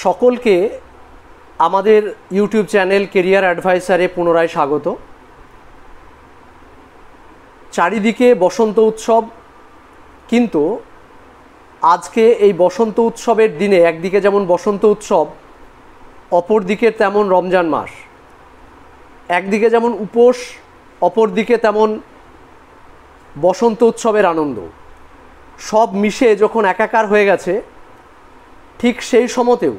সকলকে আমাদের YouTube channel career অ্যাডভাইসারে পুনরায় স্বাগত। চারিদিকে বসন্ত উৎসব, কিন্তু আজকে এই বসন্ত উৎসবের দিনে একদিকে যেমন বসন্ত উৎসব, অপরদিকে তেমন রমজান মাস। একদিকে যেমন উপোস, অপরদিকে তেমন বসন্ত উৎসবের আনন্দ। সব মিশে যখন একাকার হয়ে গেছে, ঠিক সেই সময়তেও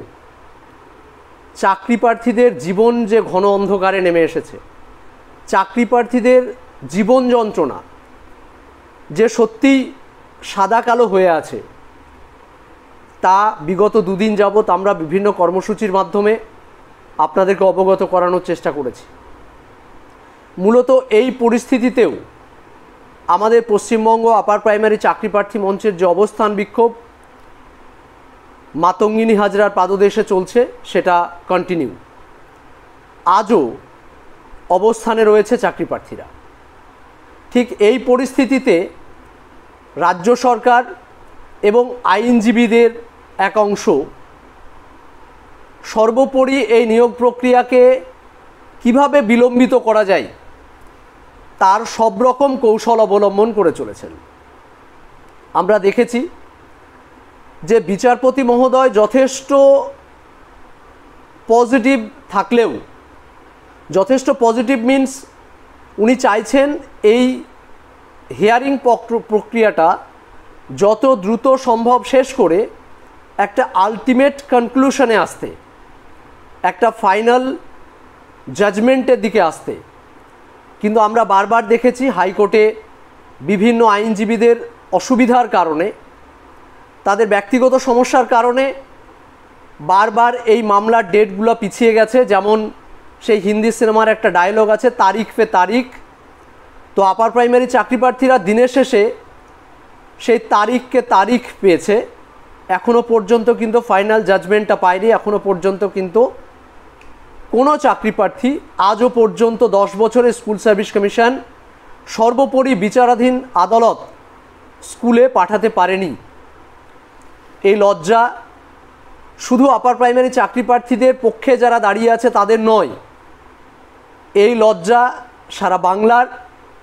চাকরি প্রার্থীদের জীবন যে ঘন অন্ধকারে নেমে এসেছে, চাকরি প্রার্থীদের জীবন যন্ত্রণা যে সত্যিই সাদা কালো হয়ে আছে, তা বিগত দুদিন যাবৎ আমরা বিভিন্ন কর্মসূচির মাধ্যমে আপনাদেরকে অবগত করানোর চেষ্টা করেছি। মূলত এই পরিস্থিতিতেও আমাদের পশ্চিমবঙ্গ আপার প্রাইমারি চাকরি প্রার্থী মঞ্চের যে অবস্থান বিক্ষোভ মাতঙ্গিনী হাজরার পাদদেশে চলছে, সেটা কন্টিনিউ। আজও অবস্থানে রয়েছে চাকরি প্রার্থীরা। ঠিক এই পরিস্থিতিতে রাজ্য সরকার এবং আইনজীবীদের এক অংশ সর্বোপরি এই নিয়োগ প্রক্রিয়াকে কিভাবে বিলম্বিত করা যায় তার সব রকম কৌশল অবলম্বন করে চলেছেন। আমরা দেখেছি যে বিচারপতি মহোদয় যথেষ্ট পজিটিভ থাকলেও, যথেষ্ট পজিটিভ মিনস উনি চাইছেন এই হিয়ারিং প্রক্রিয়াটা যত দ্রুত সম্ভব শেষ করে একটা আলটিমেট কনক্লুশনে আসতে, একটা ফাইনাল জাজমেন্টের দিকে আসতে। কিন্তু আমরা বারবার দেখেছি হাইকোর্টে বিভিন্ন আইনজীবীদের অসুবিধার কারণে, তাদের ব্যক্তিগত সমস্যার কারণে বারবার এই মামলার ডেটগুলো পিছিয়ে গেছে। যেমন সেই হিন্দি সিনেমার একটা ডায়লগ আছে, তারিখ পে তারিখ। তো আপার প্রাইমারি চাকরি প্রার্থীরা দিনের শেষে সেই তারিখকে তারিখ পেয়েছে, এখনও পর্যন্ত কিন্তু ফাইনাল জাজমেন্টটা পায়নি। এখনও পর্যন্ত কিন্তু কোনো চাকরি প্রার্থী আজও পর্যন্ত 10 বছরের স্কুল সার্ভিস কমিশন সর্বোপরি বিচারাধীন আদালত স্কুলে পাঠাতে পারেনি। এই লজ্জা শুধু আপার প্রাইমারি চাকরি প্রার্থীদের পক্ষে যারা দাঁড়িয়ে আছে তাদের নয়, এই লজ্জা সারা বাংলার,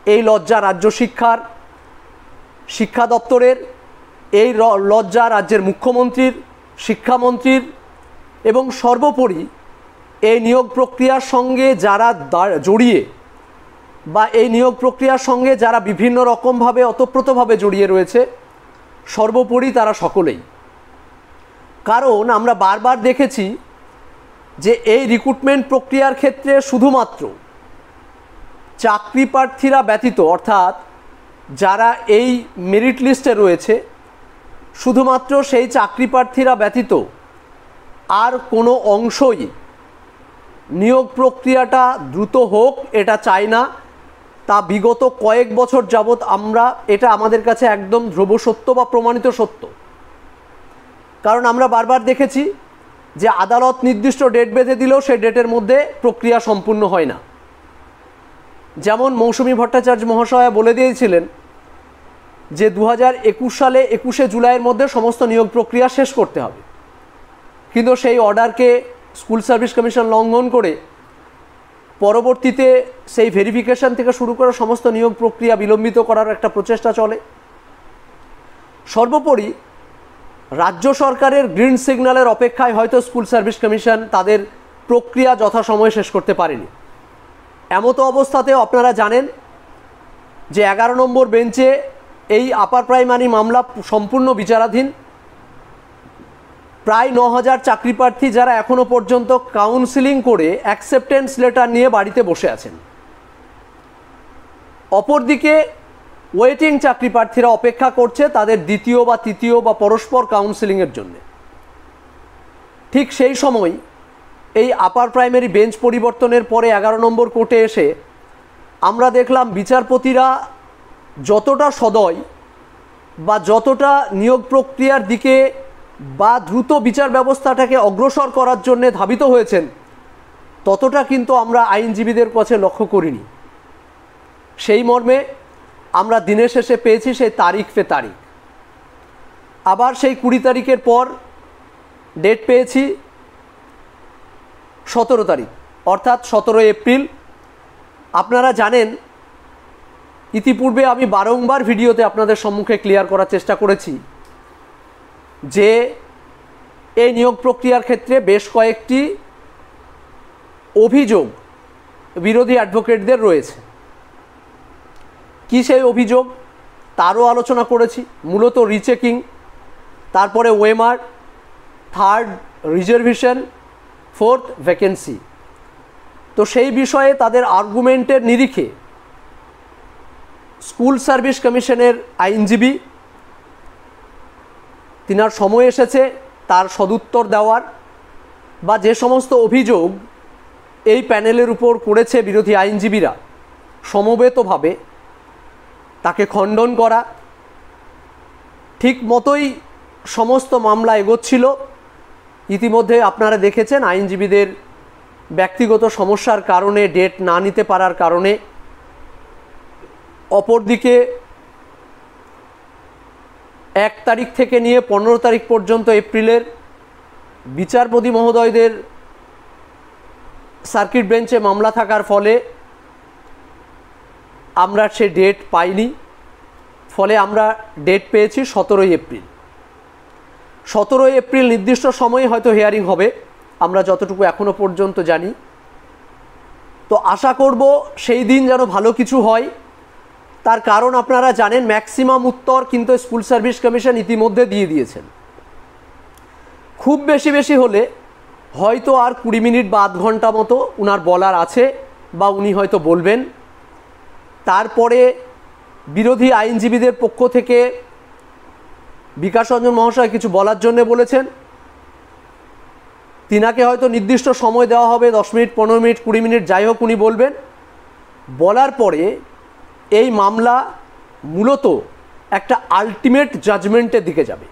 এই লজ্জা রাজ্য শিক্ষা দপ্তরের, এই লজ্জা রাজ্যের মুখ্যমন্ত্রীর, শিক্ষামন্ত্রীর এবং সর্বোপরি এই নিয়োগ প্রক্রিয়ার সঙ্গে যারা জড়িয়ে বা এই নিয়োগ প্রক্রিয়ার সঙ্গে যারা বিভিন্ন রকমভাবে ওতপ্রোতভাবে জড়িয়ে রয়েছে, সর্বোপরি তারা সকলেই। কারণ আমরা বারবার দেখেছি যে এই রিক্রুটমেন্ট প্রক্রিয়ার ক্ষেত্রে শুধুমাত্র চাকরি প্রার্থীরা ব্যতীত, অর্থাৎ যারা এই মেরিট লিস্টে রয়েছে, শুধুমাত্র সেই চাকরি প্রার্থীরা ব্যতীত আর কোনো অংশই নিয়োগ প্রক্রিয়াটা দ্রুত হোক এটা চায় না। তা বিগত কয়েক বছর যাবৎ আমরা, এটা আমাদের কাছে একদম ধ্রুব সত্য বা প্রমাণিত সত্য। কারণ আমরা বারবার দেখেছি যে আদালত নির্দিষ্ট ডেট বেঁধে দিলেও সেই ডেটের মধ্যে প্রক্রিয়া সম্পূর্ণ হয় না। যেমন মৌসুমী ভট্টাচার্য মহাশয়া বলে দিয়েছিলেন যে 2021 সালে 21শে জুলাইয়ের মধ্যে সমস্ত নিয়োগ প্রক্রিয়া শেষ করতে হবে, কিন্তু সেই অর্ডারকে স্কুল সার্ভিস কমিশন লঙ্ঘন করে পরবর্তীতে সেই ভেরিফিকেশন থেকে শুরু করে সমস্ত নিয়োগ প্রক্রিয়া বিলম্বিত করার একটা প্রচেষ্টা চলে। সর্বোপরি রাজ্য সরকারের গ্রিন সিগন্যালের অপেক্ষায় হয়তো স্কুল সার্ভিস কমিশন তাদের প্রক্রিয়া যথাসময়ে শেষ করতে পারেনি। এমতো অবস্থাতেও আপনারা জানেন যে 11 নম্বর বেঞ্চে এই আপার প্রাইমারি মামলা সম্পূর্ণ বিচারাধীন। প্রায় 9000 চাকরি প্রার্থী যারা এখনও পর্যন্ত কাউন্সিলিং করে অ্যাকসেপ্টেন্স লেটার নিয়ে বাড়িতে বসে আছেন। অপরদিকে ওয়েটিং চাকরি প্রার্থীরা অপেক্ষা করছে তাদের দ্বিতীয় বা তৃতীয় বা পরস্পর কাউন্সিলিংয়ের জন্য। ঠিক সেই সময় এই আপার প্রাইমারি বেঞ্চ পরিবর্তনের পরে 11 নম্বর কোর্টে এসে আমরা দেখলাম বিচারপতিরা যতটা সদয় বা যতটা নিয়োগ প্রক্রিয়ার দিকে বা দ্রুত বিচার ব্যবস্থাটাকে অগ্রসর করার জন্য ধাবিত হয়েছেন, ততটা কিন্তু আমরা আইনজীবীদের কাছে লক্ষ্য করিনি। সেই মর্মে আমরা দিনের শেষে পেয়েছি সেই তারিখ পে তারিখ। আবার সেই 20 তারিখের পর ডেট পেয়েছি 17 তারিখ অর্থাৎ 17 এপ্রিল। আপনারা জানেন ইতিপূর্বে আমি বারংবার ভিডিওতে আপনাদের সম্মুখে ক্লিয়ার করার চেষ্টা করেছি যে এই নিয়োগ প্রক্রিয়ার ক্ষেত্রে বেশ কয়েকটি অভিযোগ বিরোধী অ্যাডভোকেটদের রয়েছে। কি সেই অভিযোগ তারও আলোচনা করেছি। মূলত রিচেকিং, তারপরে OMR, third reservation, fourth vacancy. তো সেই বিষয়ে তাদের আর্গুমেন্টের নিরিখে স্কুল সার্ভিস কমিশনের আইনজীবী তিনার সময় এসেছে তার সদুত্তর দেওয়ার, বা যে সমস্ত অভিযোগ এই প্যানেলের উপর করেছে বিরোধী আইনজীবীরা সমবেতভাবে তাকে খণ্ডন করা। ঠিক মতোই সমস্ত মামলা এগোচ্ছিল। ইতিমধ্যে আপনারা দেখেছেন আইনজীবীদের ব্যক্তিগত সমস্যার কারণে, ডেট না নিতে পারার কারণে, অপরদিকে 1 তারিখ থেকে নিয়ে 15 তারিখ পর্যন্ত এপ্রিলের বিচারপতি মহোদয়দের সার্কিট বেঞ্চে মামলা থাকার ফলে আমরা সে ডেট পাইনি। ফলে আমরা ডেট পেয়েছি 17 এপ্রিল। 17 এপ্রিল নির্দিষ্ট সময়ে হয়তো হিয়ারিং হবে, আমরা যতটুকু এখনো পর্যন্ত জানি। তো আশা করব সেই দিন যেন ভালো কিছু হয়। তার কারণ আপনারা জানেন ম্যাক্সিমাম উত্তর কিন্তু স্কুল সার্ভিস কমিশন ইতিমধ্যে দিয়ে দিয়েছেন। খুব বেশি হলে হয়তো আর 20 মিনিট বা আধ ঘন্টা মতো উনার বলার আছে, বা উনি হয়তো বলবেন। তারপরে বিরোধী আইনজীবীদের পক্ষ থেকে বিকাশ রঞ্জন মহাশয় কিছু বলার জন্য বলেছেন। তিনাকে হয়তো নির্দিষ্ট সময় দেওয়া হবে, 10 মিনিট, 15 মিনিট, 20 মিনিট, যাই হোক উনি বলবেন। বলার পরে এই মামলা মূলত একটা আলটিমেট জাজমেন্টের দিকে যাবে।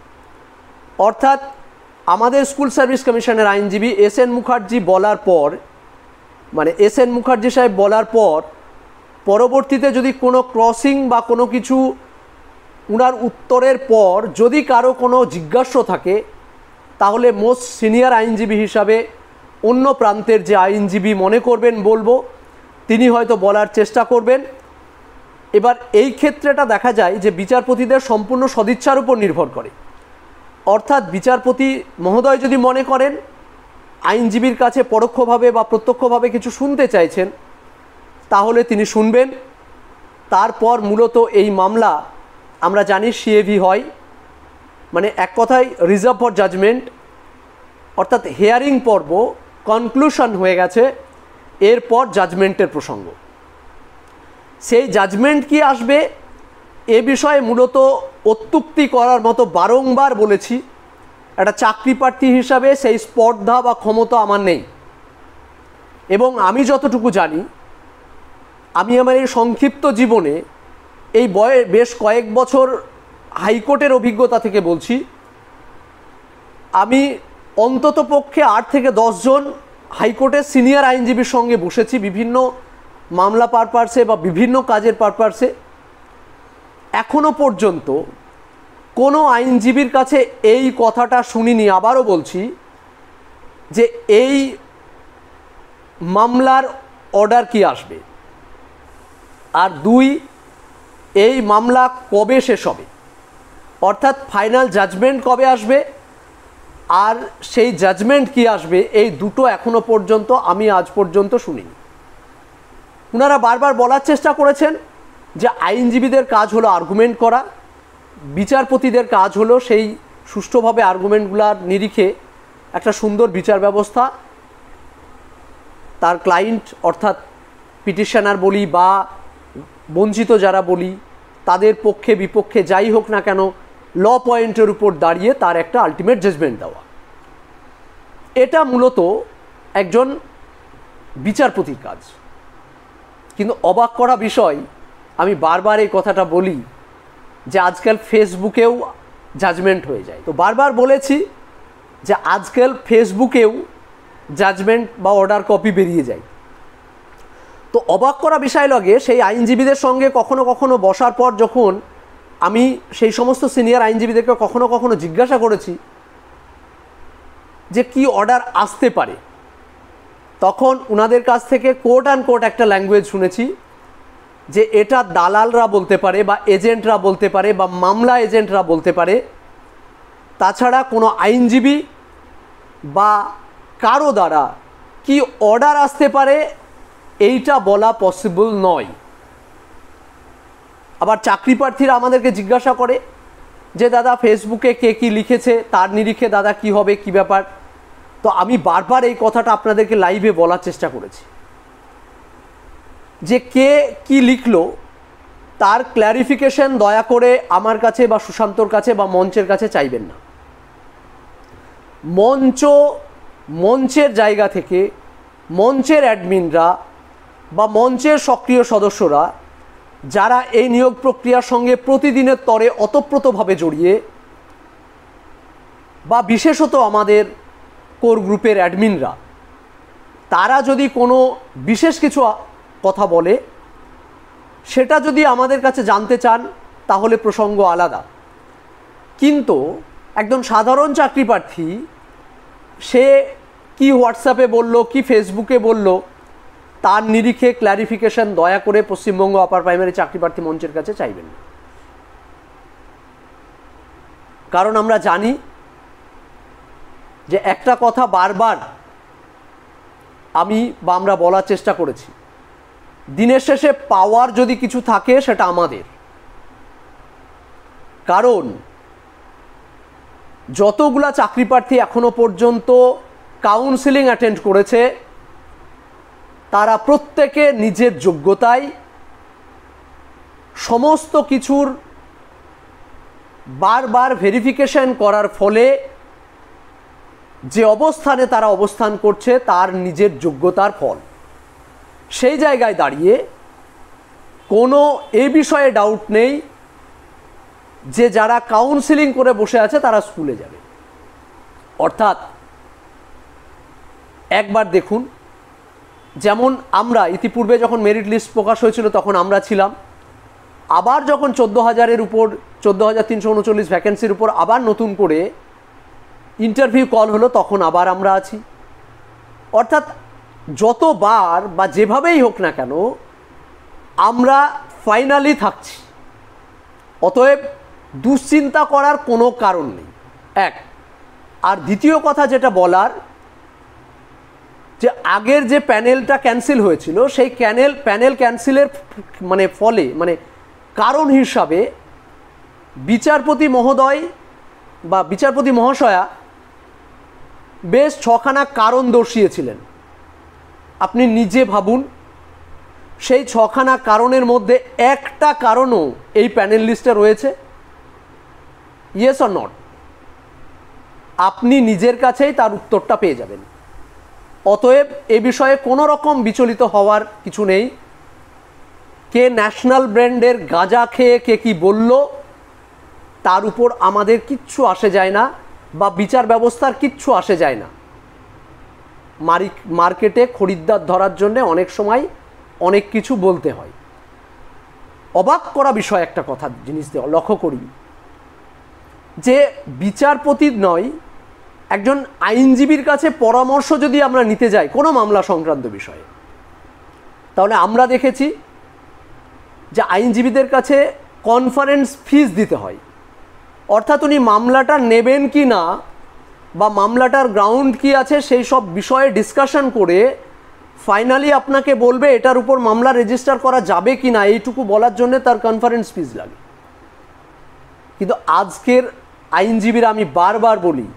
অর্থাৎ আমাদের স্কুল সার্ভিস কমিশনের আইনজীবী এস.এন. মুখার্জি বলার পর, মানে এস.এন. মুখার্জি সাহেব বলার পর পরবর্তীতে যদি কোনো ক্রসিং বা কোনো কিছু উনার উত্তরের পর যদি কারো কোনো জিজ্ঞাসা থাকে, তাহলে মোস্ট সিনিয়র আইনজীবী হিসাবে অন্য প্রান্তের যে আইনজীবী মনে করবেন বলবো, তিনি হয়তো বলার চেষ্টা করবেন। এবার এই ক্ষেত্রেটা দেখা যায় যে বিচারপতিদের সম্পূর্ণ সদিচ্ছার উপর নির্ভর করে। অর্থাৎ বিচারপতি মহোদয় যদি মনে করেন আইনজীবীর কাছে পরোক্ষভাবে বা প্রত্যক্ষভাবে কিছু শুনতে চাইছেন, তাহলে তিনি শুনবেন। তারপর মূলত এই মামলা আমরা জানি সিএভি হয়, মানে এক কথায় রিজার্ভ ফর জাজমেন্ট, অর্থাৎ হিয়ারিং পর্ব কনক্লুশন হয়ে গেছে, এরপর জাজমেন্টের প্রসঙ্গ। সেই জাজমেন্ট কি আসবে এ বিষয়ে মূলত অত্যুক্তি করার মতো বারংবার বলেছি। একটা চাকরি প্রার্থী হিসাবে সেই স্পর্ধা বা ক্ষমতা আমার নেই। এবং আমি যতটুকু জানি, আমি আমার এই সংক্ষিপ্ত জীবনে এই বেশ কয়েক বছর হাইকোর্টের অভিজ্ঞতা থেকে বলছি, আমি অন্তত পক্ষে 8 থেকে 10 জন হাইকোর্টের সিনিয়র আইনজীবীর সঙ্গে বসেছি বিভিন্ন মামলা পারপাসে বা বিভিন্ন কাজের পারপাসে। এখনো পর্যন্ত কোনো আইনজীবীর কাছে এই কথাটা শুনিনি, আবারও বলছি, যে এই মামলার অর্ডার কি আসবে, আর 2 এই মামলা কবে শেষ হবে, অর্থাৎ ফাইনাল জাজমেন্ট কবে আসবে, আর সেই জাজমেন্ট কি আসবে, এই দুটো এখনো পর্যন্ত আমি আজ পর্যন্ত শুনিনি। ওনারা বারবার বলার চেষ্টা করেছেন যে আইনজীবীদের কাজ হলো আর্গুমেন্ট করা, বিচারপতিদের কাজ হলো সেই সুষ্ঠুভাবে আর্গুমেন্টগুলোর নিরিখে একটা সুন্দর বিচার ব্যবস্থা তার ক্লায়েন্ট অর্থাৎ পিটিশনার বলি বা বঞ্চিত যারা বলি তাদের পক্ষে বিপক্ষে যাই হোক না কেন ল পয়েন্টের উপর দাঁড়িয়ে তার একটা আলটিমেট জাজমেন্ট দেওয়া। এটা মূলত একজন বিচারপতির কাজ। কিন্তু অবাক করা বিষয়, আমি বারবার এই কথাটা বলি যে আজকাল ফেসবুকেও জাজমেন্ট হয়ে যায়। তো বারবার বলেছি যে আজকাল ফেসবুকেও জাজমেন্ট বা অর্ডার কপি বেরিয়ে যায়। তো অবাক করা বিষয় লাগে, সেই আইনজীবীদের সঙ্গে কখনো কখনো বসার পর যখন আমি সেই সমস্ত সিনিয়র আইনজীবীদেরকে কখনো কখনো জিজ্ঞাসা করেছি যে কি অর্ডার আসতে পারে, তখন ওনাদের কাছ থেকে কোট অ্যান্ড কোট একটা ল্যাঙ্গুয়েজ শুনেছি যে এটা দালালরা বলতে পারে বা এজেন্টরা বলতে পারে বা মামলা এজেন্টরা বলতে পারে, তাছাড়া কোনো আইনজীবী বা কারো দ্বারা কি অর্ডার আসতে পারে এইটা বলা পসিবল নয়। আবার চাকরি প্রার্থীরা আমাদেরকে জিজ্ঞাসা করে যে দাদা ফেসবুকে কে কি লিখেছে, তার নিরিখে দাদা কি হবে, কি ব্যাপার। তো আমি বারবার এই কথাটা আপনাদেরকে লাইভে বলার চেষ্টা করেছি যে কে কি লিখলো তার ক্ল্যারিফিকেশন দয়া করে আমার কাছে বা সুশান্তর কাছে বা মঞ্চের কাছে চাইবেন না। মঞ্চের জায়গা থেকে মঞ্চের অ্যাডমিনরা বা মঞ্চের সক্রিয় সদস্যরা যারা এই নিয়োগ প্রক্রিয়ার সঙ্গে প্রতিদিনের তরে ওতপ্রোতভাবে জড়িয়ে, বা বিশেষত আমাদের কোর গ্রুপের অ্যাডমিনরা, তারা যদি কোনো বিশেষ কিছু কথা বলে সেটা যদি আমাদের কাছে জানতে চান তাহলে প্রসঙ্গ আলাদা। কিন্তু একজন সাধারণ চাকরি প্রার্থী সে কি হোয়াটসঅ্যাপে বলল, কি ফেসবুকে বলল, তার নিরিখে ক্ল্যারিফিকেশন দয়া করে পশ্চিমবঙ্গ আপার প্রাইমারি চাকরি প্রার্থী মঞ্চের কাছে চাইবেন না। কারণ আমরা জানি যে একটা কথা বারবার আমরা বলার চেষ্টা করেছি, দিনের শেষে পাওয়ার যদি কিছু থাকে সেটা আমাদের। কারণ যতগুলা চাকরি প্রার্থী এখনো পর্যন্ত কাউন্সেলিং অ্যাটেন্ড করেছে তারা প্রত্যেকে নিজের যোগ্যতায় সমস্ত কিছুর বারবার ভেরিফিকেশন করার ফলে যে অবস্থানে তারা অবস্থান করছে তার নিজের যোগ্যতার ফল। সেই জায়গায় দাঁড়িয়ে কোনো এ বিষয়ে ডাউট নেই যে যারা কাউন্সেলিং করে বসে আছে তারা স্কুলে যাবে। অর্থাৎ একবার দেখুন, যেমন আমরা ইতিপূর্বে যখন মেরিট লিস্ট প্রকাশ হয়েছিল তখন আমরা ছিলাম, আবার যখন 14,000-এর উপর 14,339 ভ্যাকেন্সির উপর আবার নতুন করে ইন্টারভিউ কল হলো তখন আবার আমরা আছি। অর্থাৎ যতবার বা যেভাবেই হোক না কেন আমরা ফাইনালি থাকছি। অতএব দুশ্চিন্তা করার কোনো কারণ নেই। এক, আর দ্বিতীয় কথা যেটা বলার, যে আগের যে প্যানেলটা ক্যান্সেল হয়েছিল সেই প্যানেল ক্যান্সেলের ফলে কারণ হিসাবে বিচারপতি মহোদয় বা বিচারপতি মহাশয়া বেশ 6খানা কারণ দর্শিয়েছিলেন। আপনি নিজে ভাবুন, সেই 6খানা কারণের মধ্যে একটা কারণও এই প্যানেল লিস্টে রয়েছে? Yes or not? আপনি নিজের কাছেই তার উত্তরটা পেয়ে যাবেন। অতএব এ বিষয়ে কোনো রকম বিচলিত হওয়ার কিছু নেই। কে ন্যাশনাল ব্র্যান্ডের গাঁজা খেয়ে কে কি বলল তার উপর আমাদের কিচ্ছু আসে যায় না, বা বিচার ব্যবস্থার কিচ্ছু আসে যায় না। মার্কেটে খরিদ্দার ধরার জন্য অনেক সময় অনেক কিছু বলতে হয়। অবাক করা বিষয় একটা কথা জিনিস লক্ষ্য করি, যে বিচারপতির নয় একজন আইনজীবীর কাছে পরামর্শ যদি আমরা নিতে যাই কোনো মামলা সংক্রান্ত বিষয়ে, তাহলে আমরা দেখেছি যে আইনজীবীদের কাছে কনফারেন্স ফিস দিতে হয়। অর্থাৎ উনি মামলাটা নেবেন কি না বা মামলাটার গ্রাউন্ড কি আছে সেই সব বিষয়ে ডিসকাশন করে ফাইনালি আপনাকে বলবে এটার উপর মামলা রেজিস্টার করা যাবে কি না, এইটুকু বলার জন্য তার কনফারেন্স ফিস লাগে। কিন্তু আজকের আইনজীবীরা, আমি বারবার বলি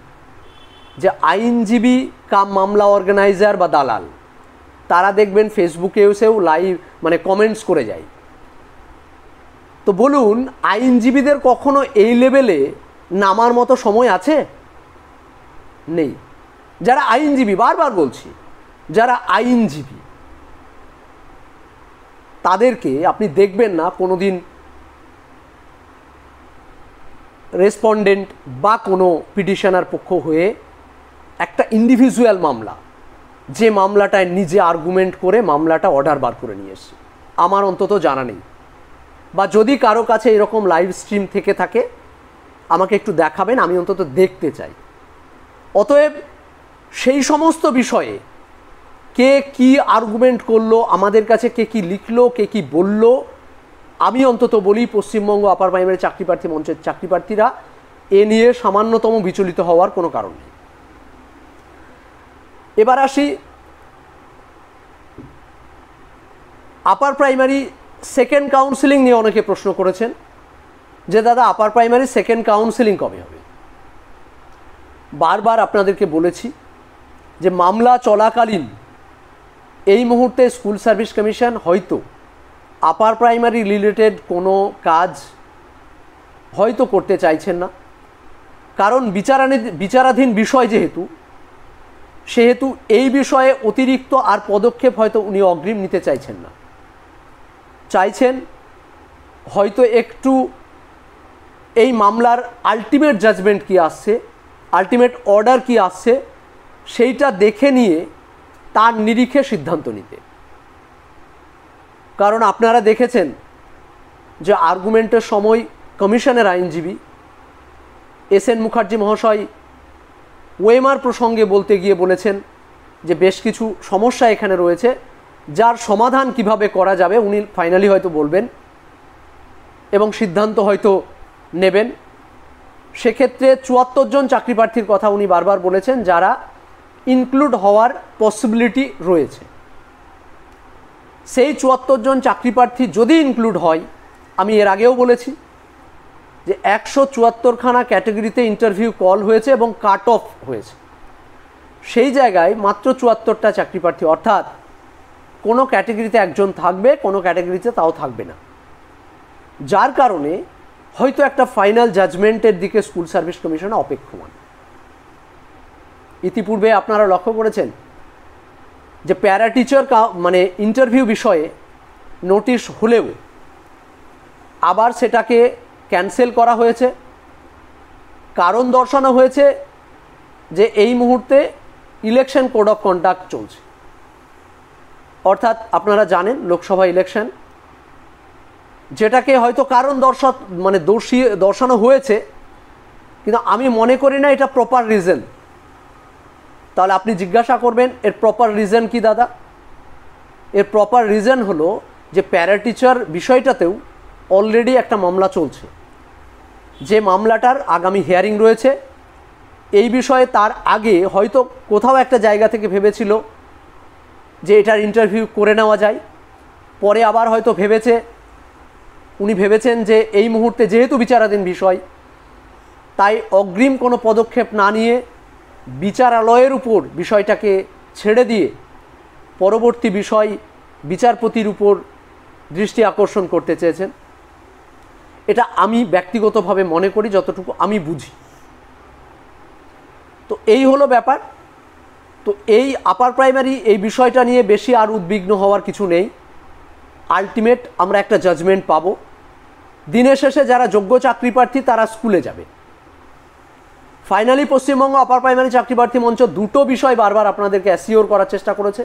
যে আইনজীবী কাম মামলা অর্গানাইজার বা দালাল, তারা দেখবেন ফেসবুকে এসেও লাইভ কমেন্টস করে যায়। তো বলুন, আইনজীবীদের কখনো এই লেভেলে নামার মতো সময় আছে? নেই। যারা আইনজীবী, বারবার বলছি, যারা আইনজীবী তাদেরকে আপনি দেখবেন না কোনোদিন রেসপন্ডেন্ট বা কোনো পিটিশনার পক্ষ হয়ে একটা ইন্ডিভিজুয়াল মামলা, যে মামলাটায় নিজে আর্গুমেন্ট করে মামলাটা অর্ডার বার করে নিয়ে এসছে, আমার অন্তত জানা নেই। বা যদি কারো কাছে এরকম লাইভ স্ট্রিম থেকে থাকে আমাকে একটু দেখাবেন, আমি অন্তত দেখতে চাই। অতএব সেই সমস্ত বিষয়ে কে কি আর্গুমেন্ট করলো, আমাদের কাছে কে কি লিখলো, কে কি বললো, আমি অন্তত বলি পশ্চিমবঙ্গ আপার প্রাইমারি চাকরি প্রার্থী মঞ্চের চাকরি প্রার্থীরা এ নিয়ে সামান্যতম বিচলিত হওয়ার কোনো কারণ নেই। এবার আসি আপার প্রাইমারি সেকেন্ড কাউন্সেলিং নিয়ে অনেকে প্রশ্ন করেছেন যে দাদা আপার প্রাইমারি সেকেন্ড কাউন্সেলিং কবে হবে। বারবার আপনাদেরকে বলেছি যে মামলা চলাকালীন এই মুহূর্তে স্কুল সার্ভিস কমিশন হয়তো আপার প্রাইমারি রিলেটেড কোনো কাজ হয়তো করতে চাইছেন না, কারণ বিচারাধীন বিষয় সেহেতু এই বিষয়ে অতিরিক্ত আর পদক্ষেপ হয়তো উনি অগ্রিম নিতে চাইছেন না। চাইছেন হয়তো একটু এই মামলার আলটিমেট জাজমেন্ট কি আসছে, আলটিমেট অর্ডার কি আসছে, সেইটা দেখে নিয়ে তার নিরিখে সিদ্ধান্ত নিতে। কারণ আপনারা দেখেছেন যে আর্গুমেন্টের সময় কমিশনের আইনজীবী এস.এন. মুখার্জি মহাশয় ওএমআর প্রসঙ্গে বলতে গিয়ে বলেছেন যে বেশ কিছু সমস্যা এখানে রয়েছে, যার সমাধান কিভাবে করা যাবে উনি ফাইনালি হয়তো বলবেন এবং সিদ্ধান্ত হয়তো নেবেন। সেক্ষেত্রে ৭৪ জন চাকরি প্রার্থীর কথা উনি বারবার বলেছেন যারা ইনক্লুড হওয়ার পসিবিলিটি রয়েছে। সেই ৭৪ জন চাকরি প্রার্থী যদি ইনক্লুড হয়, আমি এর আগেও বলেছি যে ১৭৪খানা ক্যাটাগরিতে ইন্টারভিউ কল হয়েছে এবং কাট অফ হয়েছে। সেই জায়গায় মাত্র ৭৪টা চাকরি প্রার্থী, অর্থাৎ কোনো ক্যাটাগরিতে একজন থাকবে, কোনো ক্যাটাগরিতে তাও থাকবে না, যার কারণে হয়তো একটা ফাইনাল জাজমেন্টের দিকে স্কুল সার্ভিস কমিশন অপেক্ষমান। ইতিপূর্বে আপনারা লক্ষ্য করেছেন যে প্যারা টিচার মানে ইন্টারভিউ বিষয়ে নোটিশ হলেও আবার সেটাকে ক্যান্সেল করা হয়েছে। কারণ দর্শানো হয়েছে যে এই মুহূর্তে ইলেকশন কোড অফ কন্ডাক্ট চলছে, অর্থাৎ আপনারা জানেন লোকসভা ইলেকশন, যেটাকে হয়তো কারণ দর্শানো হয়েছে, কিন্তু আমি মনে করি না এটা প্রপার রিজন। তাহলে আপনি জিজ্ঞাসা করবেন এর প্রপার রিজন কি দাদা? এর প্রপার রিজন হলো যে প্যারা টিচার বিষয়টাতেও অলরেডি একটা মামলা চলছে, যে মামলাটার আগামী হিয়ারিং রয়েছে। এই বিষয়ে তার আগে হয়তো কোথাও একটা জায়গা থেকে ভেবেছিল যে এটার ইন্টারভিউ করে নেওয়া যায়, পরে আবার হয়তো উনি ভেবেছেন যে এই মুহূর্তে যেহেতু বিচারাধীন বিষয়, তাই অগ্রিম কোনো পদক্ষেপ না নিয়ে বিচারালয়ের উপর বিষয়টাকে ছেড়ে দিয়ে পরবর্তী বিষয় বিচারপতির উপর দৃষ্টি আকর্ষণ করতে চেয়েছেন। এটা আমি ব্যক্তিগতভাবে মনে করি, যতটুকু আমি বুঝি। তো এই হলো ব্যাপার। তো এই আপার প্রাইমারি এই বিষয়টা নিয়ে বেশি আর উদ্বিগ্ন হওয়ার কিছু নেই। আলটিমেট আমরা একটা জাজমেন্ট পাবো। দিনের শেষে যারা যোগ্য চাকরি প্রার্থী তারা স্কুলে যাবে। ফাইনালি পশ্চিমবঙ্গ আপার প্রাইমারি চাকরি প্রার্থী মঞ্চ দুটো বিষয় বারবার আপনাদেরকে অ্যাসিওর করার চেষ্টা করেছে।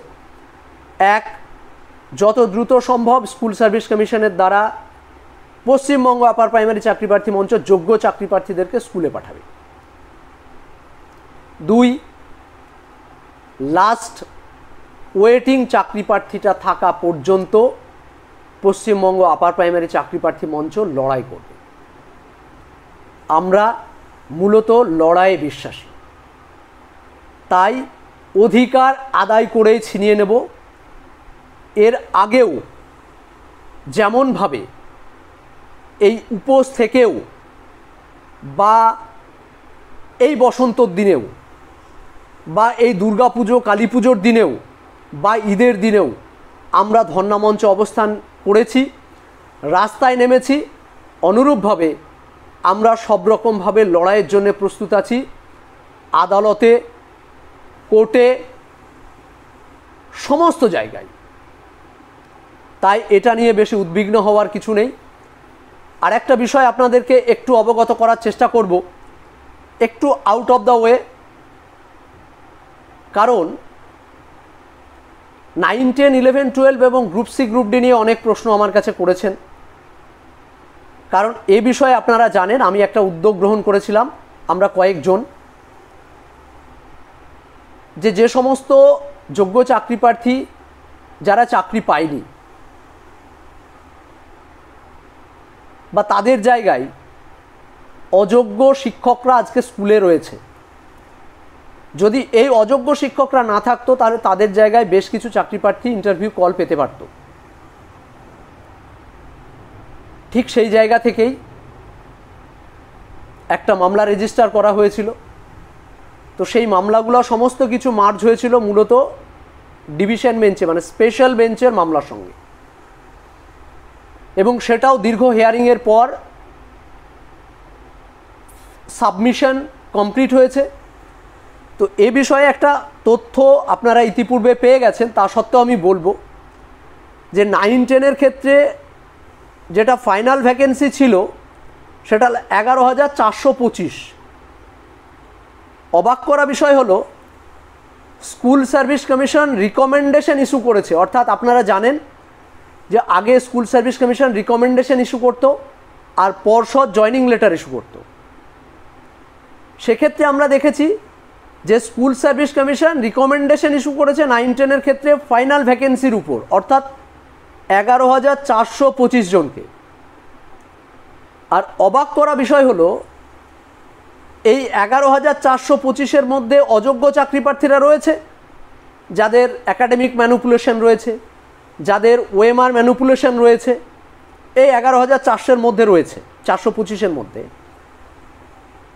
এক, যত দ্রুত সম্ভব স্কুল সার্ভিস কমিশনের দ্বারা পশ্চিমবঙ্গ আপার প্রাইমারি চাকরি প্রার্থী মঞ্চ যোগ্য চাকরি প্রার্থীদেরকে স্কুলে পাঠাবে। দুই, লাস্ট ওয়েটিং চাকরি প্রার্থীটা থাকা পর্যন্ত পশ্চিমবঙ্গ আপার প্রাইমারি চাকরি প্রার্থী মঞ্চ লড়াই করবে। আমরা মূলত লড়াইয়ে বিশ্বাসী, তাই অধিকার আদায় করেই ছিনিয়ে নেব। এর আগেও যেমনভাবে এই উপোস থেকেও বা এই বসন্তর দিনেও বা এই দুর্গাপুজো কালী পুজোর দিনেও বা ঈদের দিনেও আমরা ধর্ণামঞ্চে অবস্থান করেছি, রাস্তায় নেমেছি, অনুরূপভাবে আমরা সব রকমভাবে লড়াইয়ের জন্য প্রস্তুত আছি। আদালতে, কোর্টে, সমস্ত জায়গায়। তাই এটা নিয়ে বেশি উদ্বিগ্ন হওয়ার কিছু নেই। আর একটা বিষয় আপনাদেরকে একটু অবগত করার চেষ্টা করব, একটু আউট অফ দ্য ওয়ে, কারণ 9, 10, 11, 12 এবং গ্রুপ সি গ্রুপ ডি নিয়ে অনেক প্রশ্ন আমার কাছে করেছেন। কারণ এ বিষয়ে আপনারা জানেন আমি একটা উদ্যোগ গ্রহণ করেছিলাম, আমরা কয়েকজন, যে সমস্ত যোগ্য চাকরি প্রার্থী যারা চাকরি পায়নি বা তাদের জায়গায় অযোগ্য শিক্ষকরা আজকে স্কুলে রয়েছে, যদি এই অযোগ্য শিক্ষকরা না থাকতো তাহলে তাদের জায়গায় বেশ কিছু চাকরি প্রার্থী ইন্টারভিউ কল পেতে পারত। ঠিক সেই জায়গা থেকেই একটা মামলা রেজিস্টার করা হয়েছিল। তো সেই মামলাগুলো সমস্ত কিছু মার্জ হয়েছিল মূলত ডিভিশন বেঞ্চে, মানে স্পেশাল বেঞ্চের মামলার সঙ্গে, এবং সেটাও দীর্ঘ হিয়ারিংয়ের পর সাবমিশন কমপ্লিট হয়েছে। তো এ বিষয়ে একটা তথ্য আপনারা ইতিপূর্বে পেয়ে গেছেন, তা সত্ত্বেও আমি বলবো যে 9-10 ক্ষেত্রে যেটা ফাইনাল ভ্যাকেন্সি ছিল সেটা 11,425। অবাক করা বিষয় হলো school service commission recommendation issue করেছে, অর্থাৎ আপনারা জানেন যে আগে school service commission recommendation issue করতো আর পর্ষদ জয়নিং লেটার ইস্যু করতো। সেক্ষেত্রে আমরা দেখেছি যে school service commission recommendation issue করেছে 9-10 ক্ষেত্রে ফাইনাল ভ্যাকেন্সির উপর, অর্থাৎ 11,425 জনকে। আর অবাক করা বিষয় হলো এই 11,425-এর মধ্যে অযোগ্য চাকরি প্রার্থীরা রয়েছে, যাদের একাডেমিক ম্যানিপুলেশন রয়েছে, যাদের ওএমআর ম্যানিপুলেশন রয়েছে, এই 11,400-এর মধ্যে রয়েছে, 425-এর মধ্যে।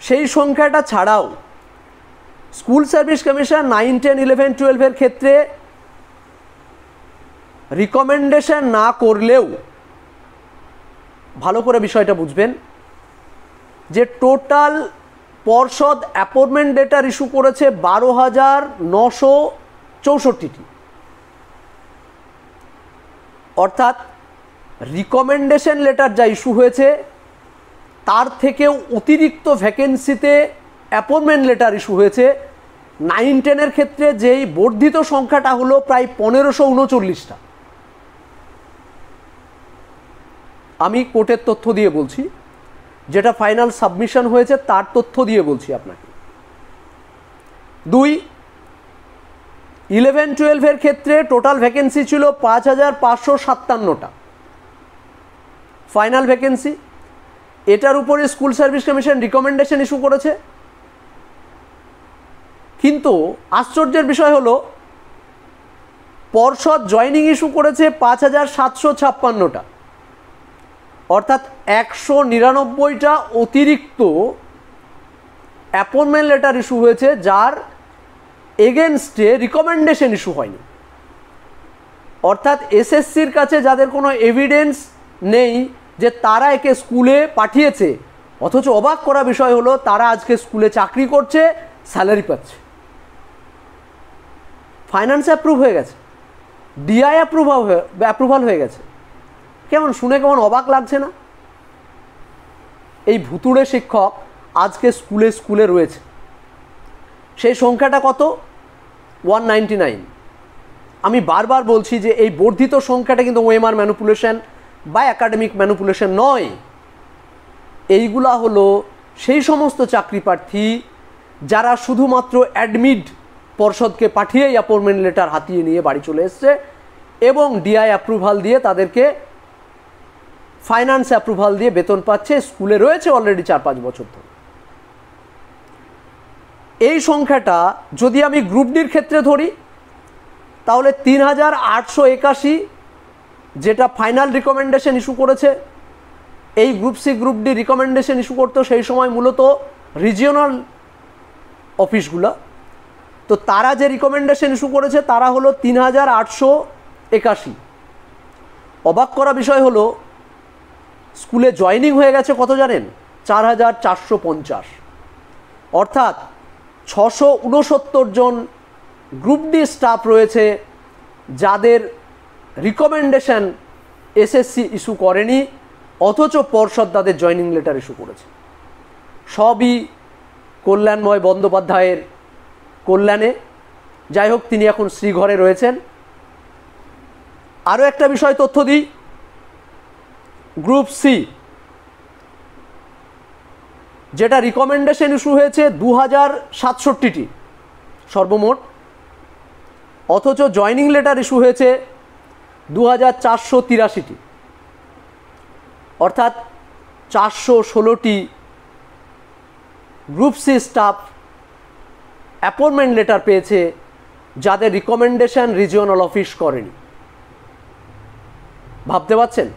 সেই সংখ্যাটা ছাড়াও স্কুল সার্ভিস কমিশন 9, 10, 11, 12-এর ক্ষেত্রে রিকমেন্ডেশন না করলেও, ভালো করে বিষয়টা বুঝবেন, যে টোটাল পর্ষদ অ্যাপয়েন্টমেন্ট লেটার ইস্যু করেছে 12,964টি, অর্থাৎ রিকমেন্ডেশন লেটার যা ইস্যু হয়েছে তার থেকেও অতিরিক্ত ভ্যাকেন্সিতে অ্যাপয়েন্টমেন্ট লেটার ইস্যু হয়েছে। 9-10-এর ক্ষেত্রে যেই বর্ধিত সংখ্যাটা হলো প্রায় 1,539টা। আমি কোর্টের তথ্য দিয়ে বলছি, যেটা ফাইনাল সাবমিশন হয়েছে তার তথ্য দিয়ে বলছি আপনাকে। 2, 11-12-এর ক্ষেত্রে টোটাল ভ্যাকেন্সি ছিল 5,557টা ফাইনাল ভ্যাকেন্সি। এটার উপরে school service commission recommendation issue করেছে, কিন্তু আশ্চর্যের বিষয় হলো পর্ষদ জয়নিং ইস্যু করেছে 5,756টা, অর্থাৎ 199টা অতিরিক্ত অ্যাপয়েন্টমেন্ট লেটার ইস্যু হয়েছে, যার এগেনস্টে রিকমেন্ডেশন ইস্যু হয়নি। অর্থাৎ এসএসসির কাছে যাদের কোনো এভিডেন্স নেই যে তারা একে স্কুলে পাঠিয়েছে, অথচ অবাক করা বিষয় হলো তারা আজকে স্কুলে চাকরি করছে, স্যালারি পাচ্ছে, ফাইন্যান্স অ্যাপ্রুভ হয়ে গেছে, ডিআই অ্যাপ্রুভাল হয়ে গেছে। কেমন শুনে কেমন অবাক লাগছে না? এই ভুতুড়ে শিক্ষক আজকে স্কুলে স্কুলে রয়েছে। সেই সংখ্যাটা কত? 199। আমি বারবার বলছি যে এই বর্ধিত সংখ্যাটা কিন্তু ওএমআর ম্যানিপুলেশন বা একাডেমিক ম্যানিপুলেশন নয়। এইগুলা হলো সেই সমস্ত চাকরি প্রার্থী যারা শুধুমাত্র অ্যাডমিট পর্ষদকে পাঠিয়েই অ্যাপয়েন্টমেন্ট লেটার হাতিয়ে নিয়ে বাড়ি চলে এসছে এবং ডিআই অ্যাপ্রুভাল দিয়ে তাদেরকে ফাইন্যান্স অ্যাপ্রুভাল দিয়ে বেতন পাচ্ছে, স্কুলে রয়েছে অলরেডি 4-5 বছর ধরে। এই সংখ্যাটা যদি আমি গ্রুপ ডির ক্ষেত্রে ধরি তাহলে 3,881, যেটা ফাইনাল রিকমেন্ডেশন ইস্যু করেছে। এই group C group D recommendation issue করতো সেই সময় মূলত রিজিওনাল অফিসগুলো। তো তারা যে রিকমেন্ডেশন ইস্যু করেছে তারা হলো 3,881। অবাক করা বিষয় হলো স্কুলে জয়নিং হয়ে গেছে কত জানেন? 4,450, অর্থাৎ 669 জন গ্রুপ ডি স্টাফ রয়েছে যাদের রিকমেন্ডেশন এসএসসি ইস্যু করেনি, অথচ পর্ষদ তাদের জয়নিং লেটার ইস্যু করেছে। সবই কল্যাণময় বন্দ্যোপাধ্যায়ের কল্যাণে। যাই হোক, তিনি এখন শ্রীঘরে রয়েছেন। আরও একটা বিষয় তথ্য দিই, গ্রুপ সি যেটা রিকমেন্ডেশন ইস্যু হয়েছে 2,067টি সর্বমোট, অথচ জয়নিং লেটার ইস্যু হয়েছে 2483টি, অর্থাৎ 416টি group C staff appointment letter পেয়েছে যাদের রিকমেন্ডেশন রিজিওনাল অফিস করেনি। ভাবতে পারছেন?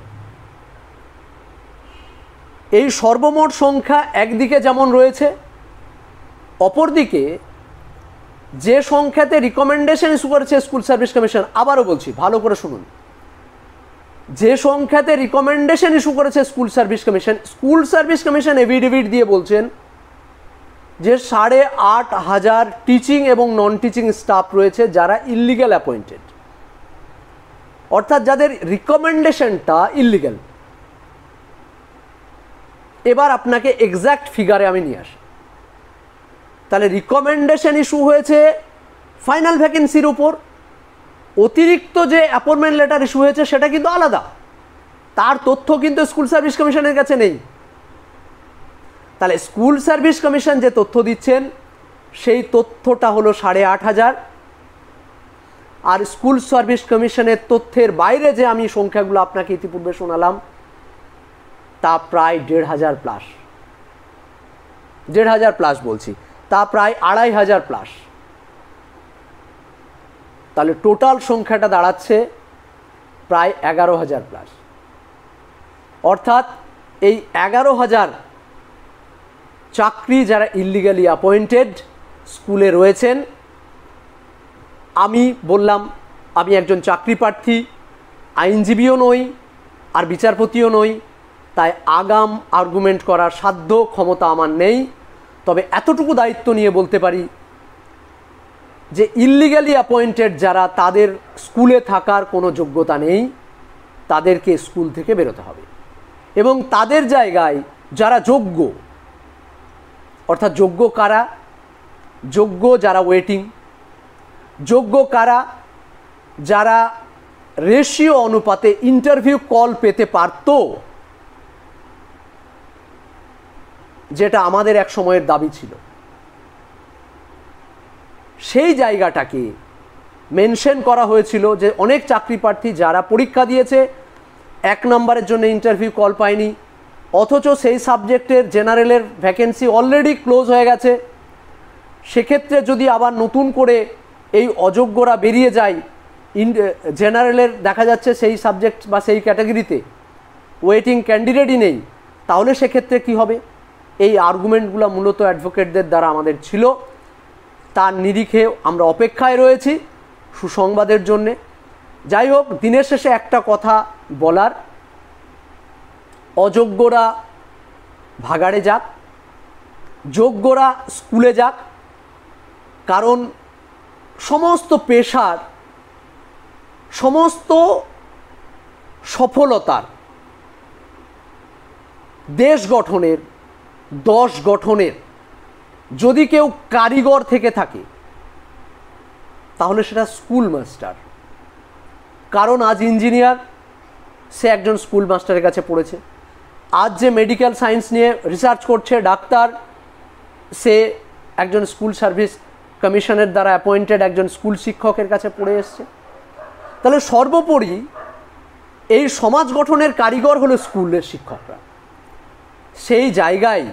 এই সর্বমোট সংখ্যা একদিকে যেমন রয়েছে, অপরদিকে যে সংখ্যাতে রিকমেন্ডেশন ইস্যু করেছে স্কুল সার্ভিস কমিশন, আবারও বলছি ভালো করে শুনুন, যে সংখ্যাতে রিকমেন্ডেশন ইস্যু করেছে স্কুল সার্ভিস কমিশন এফিডেভিট দিয়ে বলছেন যে 8,500 টিচিং এবং নন টিচিং স্টাফ রয়েছে যারা ইল্লিগ্যাল অ্যাপয়েন্টেড, অর্থাৎ যাদের রিকমেন্ডেশনটা ইল্লিগ্যাল। এবার আপনাকে এক্স্যাক্ট ফিগারে আমি নিয়ে আসি। তাহলে রিকমেন্ডেশন ইস্যু হয়েছে ফাইনাল ভ্যাকেন্সির উপর, অতিরিক্ত যে অ্যাপয়েন্টমেন্ট লেটার ইস্যু হয়েছে সেটা কিন্তু আলাদা, তার তথ্য কিন্তু স্কুল সার্ভিস কমিশনের কাছে নেই। তাহলে স্কুল সার্ভিস কমিশন যে তথ্য দিচ্ছেন সেই তথ্যটা হলো 8,500, আর স্কুল সার্ভিস কমিশনের তথ্যের বাইরে যে আমি সংখ্যাগুলো আপনাকে ইতিপূর্বে শোনালাম তা প্রায় 1,500 প্লাস, 1,500 প্লাস বলছি, তা প্রায় 2,500 প্লাস। তাহলে টোটাল সংখ্যাটা দাঁড়াচ্ছে প্রায় 11,000 প্লাস। অর্থাৎ এই 11,000 চাকরি যারা ইল্লিগালি অ্যাপয়েন্টেড স্কুলে রয়েছেন। আমি বললাম আমি একজন চাকরি প্রার্থী, আইনজীবীও নই আর বিচারপতিও নই, তাই আগাম আর্গুমেন্ট করার সাধ্য ক্ষমতা আমার নেই। তবে এতটুকু দায়িত্ব নিয়ে বলতে পারি যে ইল্লিগালি অ্যাপয়েন্টেড যারা, তাদের স্কুলে থাকার কোনো যোগ্যতা নেই, তাদেরকে স্কুল থেকে বেরোতে হবে, এবং তাদের জায়গায় যারা যোগ্য, অর্থাৎ যোগ্য কারা? যোগ্য যারা ওয়েটিং, যোগ্য কারা? যারা রেশিও অনুপাতে ইন্টারভিউ কল পেতে পারত, যেটা আমাদের এক সময়ের দাবি ছিল, সেই জায়গাটাকে মেনশন করা হয়েছিল যে অনেক চাকরি প্রার্থী যারা পরীক্ষা দিয়েছে 1 নম্বরের জন্য ইন্টারভিউ কল পায়নি, অথচ সেই সাবজেক্টের জেনারেলের ভ্যাকেন্সি অলরেডি ক্লোজ হয়ে গেছে। সেক্ষেত্রে যদি আবার নতুন করে এই অযোগ্যরা বেরিয়ে যায়, জেনারেলের দেখা যাচ্ছে সেই সাবজেক্ট বা সেই ক্যাটাগরিতে ওয়েটিং ক্যান্ডিডেটই নেই, তাহলে সেক্ষেত্রে কি হবে? এই আর্গুমেন্টগুলো মূলত অ্যাডভোকেটদের দ্বারা আমাদের ছিল, তার নিরিখে আমরা অপেক্ষায় রয়েছি সুসংবাদের জন্যে। যাই হোক, দিনের শেষে একটা কথা বলার, অযোগ্যরা ভাগাড়ে যাক, যোগ্যরা স্কুলে যাক, কারণ সমস্ত পেশার, সমস্ত সফলতার, দেশ গঠনের, দশ গঠনের যদি কেউ কারিগর থেকে থাকে তাহলে সেটা স্কুল মাস্টার। কারণ আজ ইঞ্জিনিয়ার সে একজন স্কুল মাস্টারের কাছে পড়েছে, আজ যে মেডিকেল সায়েন্স নিয়ে রিসার্চ করছে ডাক্তার সে একজন স্কুল সার্ভিস কমিশনের দ্বারা অ্যাপয়েন্টেড একজন স্কুল শিক্ষকের কাছে পড়ে এসছে। তাহলে সর্বোপরি এই সমাজ গঠনের কারিগর হলো স্কুলের শিক্ষকরা। সেই জায়গায়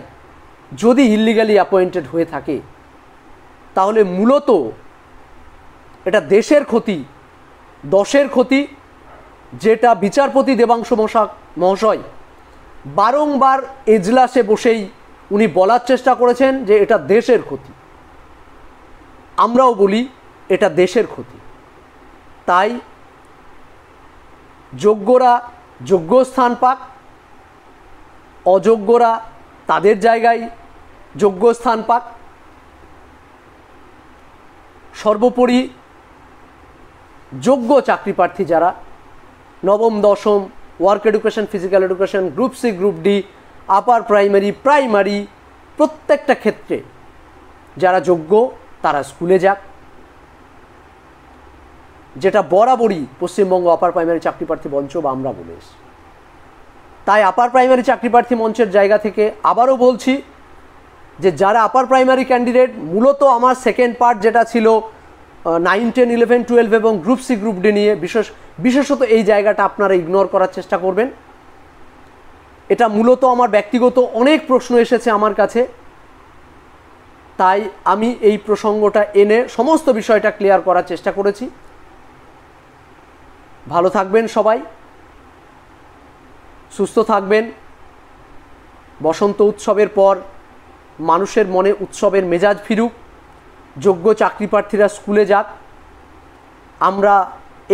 যদি ইল্লিগালি অ্যাপয়েন্টেড হয়ে থাকে তাহলে মূলত এটা দেশের ক্ষতি, দশের ক্ষতি, যেটা বিচারপতি দেবাংশু মহাশয় বারংবার এজলাসে বসেই উনি বলার চেষ্টা করেছেন যে এটা দেশের ক্ষতি। আমরাও বলি এটা দেশের ক্ষতি। তাই যোগ্যরা যোগ্য স্থান পাক, অযোগ্যরা তাদের জায়গায় যোগ্য স্থান পাক। সর্বোপরি যোগ্য চাকরি প্রার্থী যারা নবম দশম work education, physical education, group C, group D, upper primary প্রত্যেকটা ক্ষেত্রে যারা যোগ্য তারা স্কুলে যাক, যেটা বরাবরই পশ্চিমবঙ্গ আপার প্রাইমারি চাকরি প্রার্থী মঞ্চ বা আমরা বলে এসেছি। তাই আপার প্রাইমারি চাকরি প্রার্থী মঞ্চের জায়গা থেকে আবারও বলছি যে যারা আপার প্রাইমারি ক্যান্ডিডেট, মূলত আমার সেকেন্ড পার্ট যেটা ছিল 9, 10, 11, 12 এবং গ্রুপ সি গ্রুপ ডি নিয়ে বিশেষত এই জায়গাটা আপনারা ইগনোর করার চেষ্টা করবেন। এটা মূলত আমার ব্যক্তিগত অনেক প্রশ্ন এসেছে আমার কাছে, তাই আমি এই প্রসঙ্গটা এনে সমস্ত বিষয়টা ক্লিয়ার করার চেষ্টা করেছি। ভালো থাকবেন সবাই, সুস্থ থাকবেন। বসন্ত উৎসবের পর মানুষের মনে উৎসবের মেজাজ ফিরুক, যোগ্য চাকরি প্রার্থীরা স্কুলে যাক, আমরা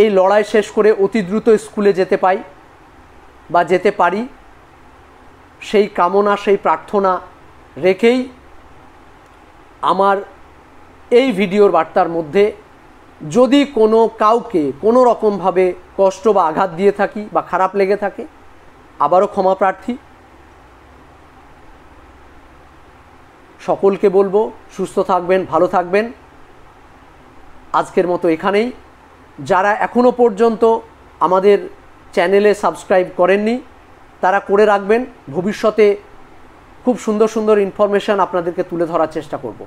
এই লড়াই শেষ করে অতি দ্রুত স্কুলে যেতে পাই বা যেতে পারি, সেই কামনা সেই প্রার্থনা রেখেই আমার এই ভিডিওর বার্তার মধ্যে যদি কোনো কাউকে কোনো রকমভাবে কষ্ট বা আঘাত দিয়ে থাকি বা খারাপ লেগে থাকে, আবারও ক্ষমা প্রার্থী। সকলকে বলবো সুস্থ থাকবেন, ভালো থাকবেন। আজকের মতো এখানেই। যারা এখনও পর্যন্ত আমাদের চ্যানেলে সাবস্ক্রাইব করেননি তারা করে রাখবেন। ভবিষ্যতে খুব সুন্দর সুন্দর ইনফরমেশান আপনাদেরকে তুলে ধরার চেষ্টা করব।